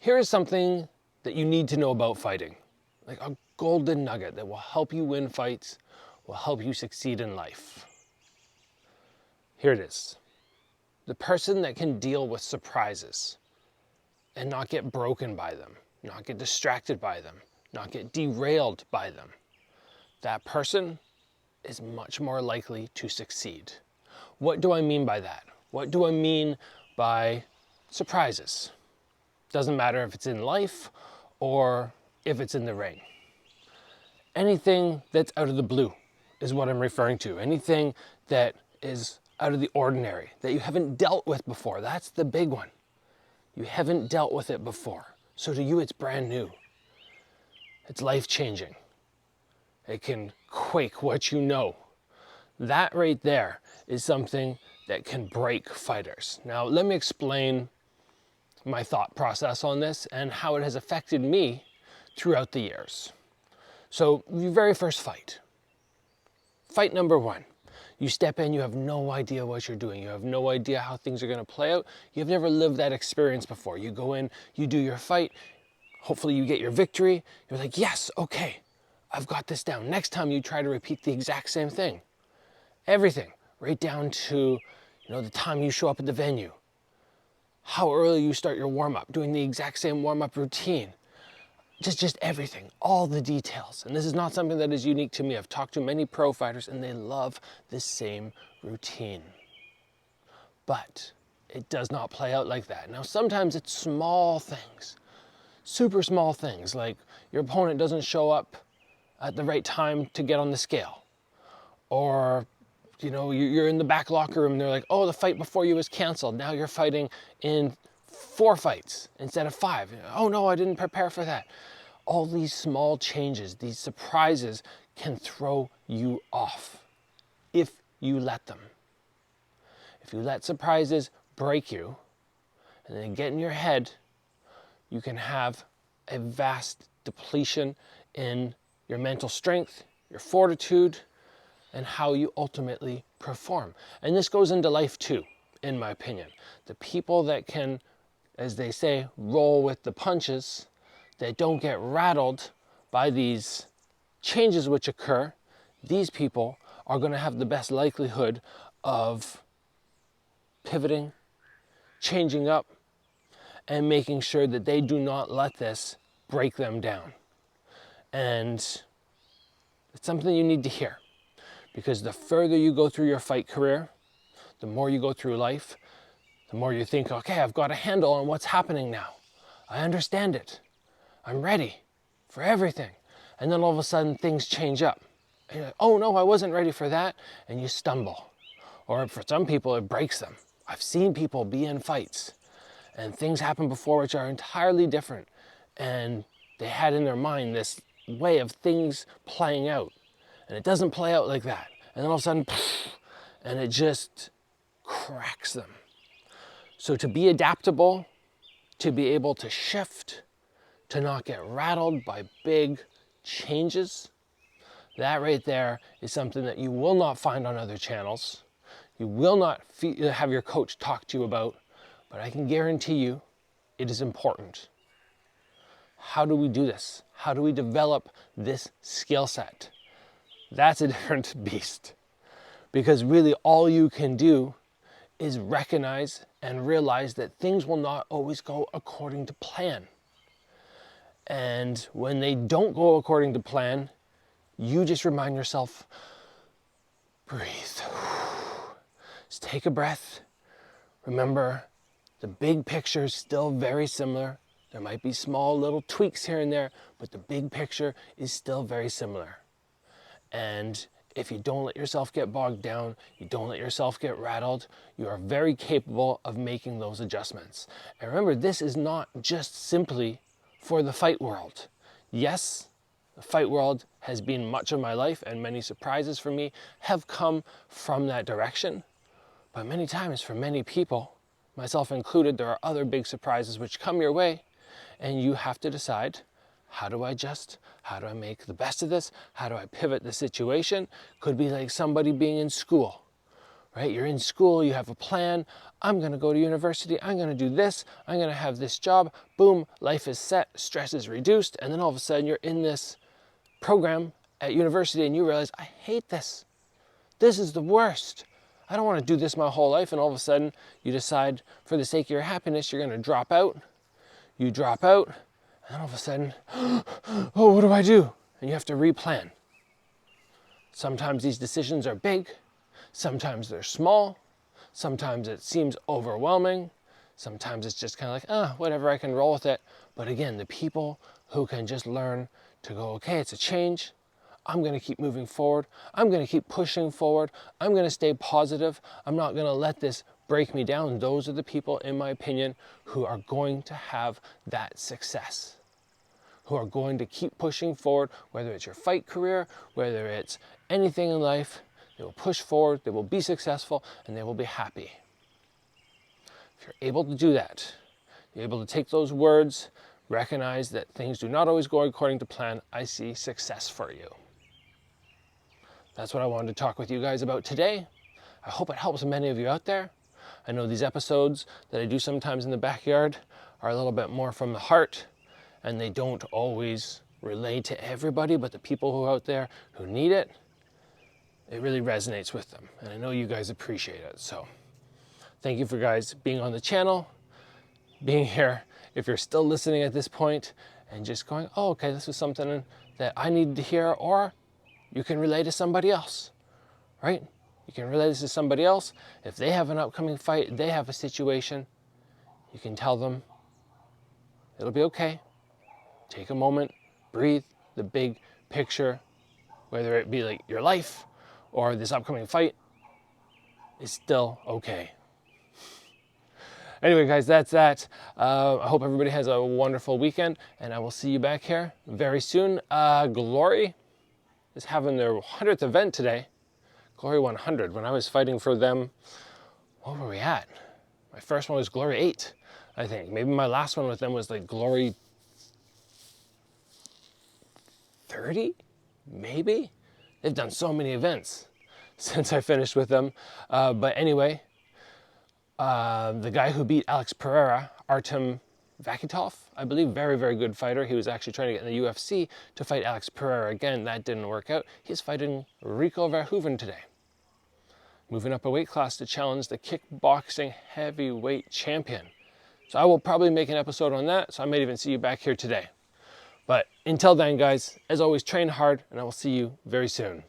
Here is something that you need to know about fighting, like a golden nugget that will help you win fights, will help you succeed in life. Here it is. The person that can deal with surprises and not get broken by them, not get distracted by them, not get derailed by them, that person is much more likely to succeed. What do I mean by that? What do I mean by surprises? Doesn't matter if it's in life or if it's in the ring. Anything that's out of the blue is what I'm referring to. Anything that is out of the ordinary, that you haven't dealt with before. That's the big one. You haven't dealt with it before. So to you, it's brand new. It's life-changing. It can quake what you know. That right there is something that can break fighters. Now, let me explain my thought process on this and how it has affected me throughout the years. So, your very first fight. Fight number one. You step in, you have no idea what you're doing. You have no idea how things are going to play out. You've never lived that experience before. You go in, you do your fight. Hopefully you get your victory. You're like, yes, okay, I've got this down. Next time you try to repeat the exact same thing. Everything, right down to, the time you show up at the venue. How early you start your warm-up, doing the exact same warm-up routine. Just everything, all the details. And this is not something that is unique to me. I've talked to many pro fighters and they love the same routine. But it does not play out like that. Now, sometimes it's small things, super small things, like your opponent doesn't show up at the right time to get on the scale. Or, you're in the back locker room and they're like, oh, the fight before you was canceled. Now you're fighting in 4 fights instead of 5. Oh no, I didn't prepare for that. All these small changes, these surprises can throw you off if you let them. If you let surprises break you and then get in your head, you can have a vast depletion in your mental strength, your fortitude, and how you ultimately perform. And this goes into life too, in my opinion. The people that can, as they say, roll with the punches, that don't get rattled by these changes which occur, these people are going to have the best likelihood of pivoting, changing up, and making sure that they do not let this break them down. And it's something you need to hear, because the further you go through your fight career, the more you go through life, the more you think, okay, I've got a handle on what's happening now. I understand it. I'm ready for everything. And then all of a sudden things change up. And you're like, oh no, I wasn't ready for that. And you stumble. Or for some people, it breaks them. I've seen people be in fights and things happen before which are entirely different. And they had in their mind this way of things playing out. And it doesn't play out like that. And then all of a sudden, and it just cracks them. So to be adaptable, to be able to shift, to not get rattled by big changes, that right there is something that you will not find on other channels. You will not have your coach talk to you about, but I can guarantee you it is important. How do we do this? How do we develop this skill set? That's a different beast. Because really all you can do is recognize and realize that things will not always go according to plan. And when they don't go according to plan, you just remind yourself, breathe. Just take a breath. Remember, the big picture is still very similar. There might be small little tweaks here and there, but the big picture is still very similar. And if you don't let yourself get bogged down, you don't let yourself get rattled, you are very capable of making those adjustments. And remember, this is not just simply for the fight world. Yes, the fight world has been much of my life, and many surprises for me have come from that direction. But many times for many people, myself included, there are other big surprises which come your way, and you have to decide, how do I adjust? How do I make the best of this? How do I pivot the situation? Could be like somebody being in school, right? You're in school, you have a plan. I'm gonna go to university, I'm gonna do this, I'm gonna have this job. Boom, life is set, stress is reduced, and then all of a sudden you're in this program at university and you realize, I hate this. This is the worst. I don't want to do this my whole life. And all of a sudden you decide for the sake of your happiness, you're going to drop out. You drop out and then all of a sudden, oh, what do I do? And you have to replan. Sometimes these decisions are big. Sometimes they're small. Sometimes it seems overwhelming. Sometimes it's just kind of like, whatever, I can roll with it. But again, the people who can just learn to go, okay, it's a change. I'm going to keep moving forward. I'm going to keep pushing forward. I'm going to stay positive. I'm not going to let this break me down. Those are the people, in my opinion, who are going to have that success, who are going to keep pushing forward, whether it's your fight career, whether it's anything in life. They will push forward, they will be successful, and they will be happy. If you're able to do that, you're able to take those words, recognize that things do not always go according to plan, I see success for you. That's what I wanted to talk with you guys about today. I hope it helps many of you out there. I know these episodes that I do sometimes in the backyard are a little bit more from the heart, and they don't always relate to everybody, but the people who are out there who need it, it really resonates with them. And I know you guys appreciate it. So thank you for guys being on the channel, being here. If you're still listening at this point and just going, oh, okay, this was something that I needed to hear, or you can relate to somebody else, right? You can relate this to somebody else. If they have an upcoming fight, they have a situation, you can tell them it'll be okay. Take a moment, breathe. The big picture, whether it be like your life or this upcoming fight, is still okay. Anyway, guys, that's that. I hope everybody has a wonderful weekend, and I will see you back here very soon. Glory is having their 100th event today. Glory 100. When I was fighting for them, what were we at? My first one was Glory 8, I think. Maybe my last one with them was like Glory 30, maybe? They've done so many events since I finished with them. But anyway, the guy who beat Alex Pereira, Artem Vakitov, I believe, very, very good fighter. He was actually trying to get in the UFC to fight Alex Pereira again. That didn't work out. He's fighting Rico Verhoeven today. Moving up a weight class to challenge the kickboxing heavyweight champion. So I will probably make an episode on that. So I might even see you back here today. But until then, guys, as always, train hard, and I will see you very soon.